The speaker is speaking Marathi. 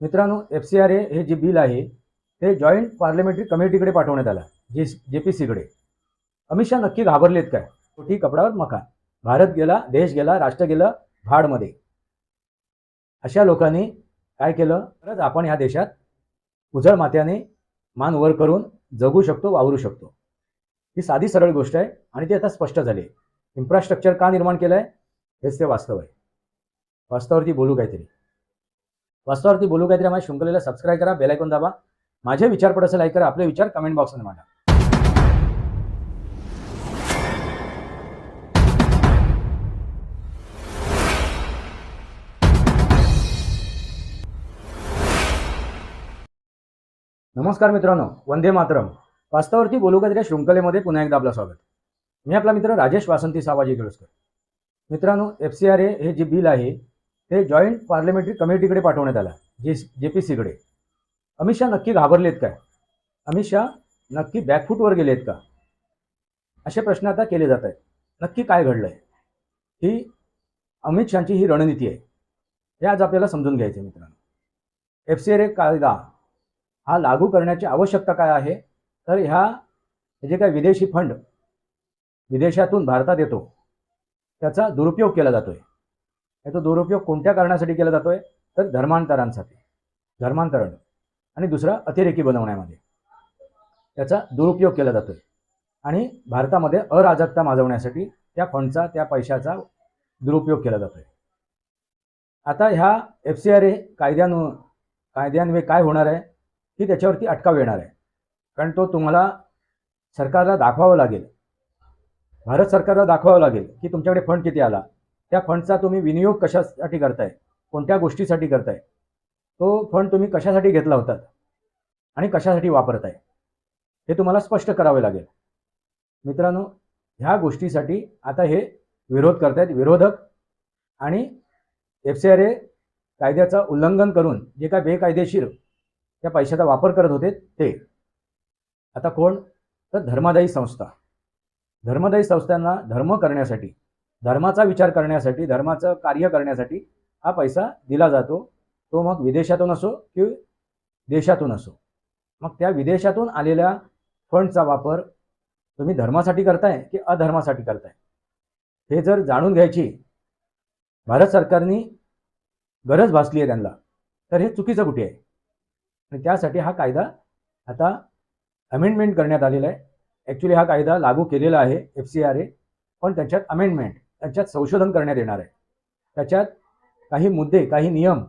मित्रांनो, FCRA हे जे बिल आहे ते जॉईंट पार्लमेंटरी कमिटीकडे पाठवण्यात आलं, JPC-कडे. अमित शहा नक्की घाबरलेत काय? कोठी कपडावर मकान. भारत गेला, देश गेला, राष्ट्र गेलं भाडमध्ये. अशा लोकांनी काय केलं? खरंच आपण ह्या देशात उजळ मात्याने मान वर करून जगू शकतो, वावरू शकतो. ही साधी सरळ गोष्ट आहे आणि ती आता स्पष्ट झाली आहे. इन्फ्रास्ट्रक्चर का निर्माण केलं आहे हेच ते वास्तव आहे. वास्तवावरती बोलू काहीतरी. माझ्या शृंखलेला सबस्क्राईब करा, बेल आयकॉन दाबा. माझे विचार पडायचं लाईक करा, आपले विचार कमेंट बॉक्समध्ये मांडा. नमस्कार मित्रांनो, वंदे मातरम. वास्तवावरती बोलू काहीतरी शृंखलेमध्ये पुन्हा एकदा आपलं स्वागत. मी आपला मित्र राजेश वासंती सावाजी गिळस्कर. मित्रांनो, FCRA हे जे बिल आहे ते जॉईंट पार्लमेंटरी कमिटीकडे पाठवण्यात आलं, JPC-कडे. अमित शहा नक्की घाबरलेत काय? अमित शहा नक्की बॅकफूटवर गेलेत का? असे प्रश्न आता केले जात आहेत. नक्की काय घडलंय? ही अमित शहाची ही रणनीती आहे, हे आज आपल्याला समजून घ्यायचं मित्रांनो. FCRA कायदा हा लागू करण्याची आवश्यकता काय आहे? तर ह्या जे काही विदेशी फंड विदेशातून भारतात येतो त्याचा दुरुपयोग केला जातोय. याचा दुरुपयोग कोणत्या कारणासाठी केला जातोय? तर धर्मांतरण आणि दुसरा अतिरेकी बनवण्यामध्ये त्याचा दुरुपयोग केला जातोय आणि भारतामध्ये अराजकता माजवण्यासाठी त्या फंडचा, त्या पैशाचा दुरुपयोग केला जातोय. आता ह्या FCRA कायद्यान्वये काय होणार आहे की त्याच्यावरती अटकाव येणार आहे. कारण तो तुम्हाला सरकारला दाखवावं लागेल, भारत सरकारला दाखवावं लागेल की तुमच्याकडे फंड किती आला, त्या फंडचा तुम्ही विनियोग कशासाठी करताय, कोणत्या गोष्टीसाठी करताय, तो फंड तुम्ही कशासाठी घेतला होता आणि कशासाठी वापरताय हे तुम्हाला स्पष्ट करावे लागेल. मित्रांनो, ह्या गोष्टीसाठी आता हे विरोध करतायत विरोधक आणि FCRA कायद्याचं उल्लंघन करून जे काय बेकायदेशीर त्या पैशाचा वापर करत होते ते. आता कोण? तर धर्मादायी संस्थांना धर्म करण्यासाठी, धर्माचा विचार करण्यासाठी, धर्माचं कार्य करण्यासाठी हा पैसा दिला जातो. तो मग विदेशातून असो की देशातून असो. मग त्या विदेशातून आलेल्या फंडचा वापर तुम्ही धर्मासाठी करताय की अधर्मासाठी करताय हे जर जाणून घ्यायची भारत सरकारने गरज भासली आहे त्यांना, तर हे चुकीचं कुठे आहे? आणि त्यासाठी हा कायदा आता अमेंडमेंट करण्यात आलेला आहे. ॲक्च्युली हा कायदा लागू केलेला आहे FCRA, पण त्याच्यात अमेंडमेंट, त्याच्यात संशोधन करण्यात येणार आहे. त्याच्यात काही मुद्दे, काही नियम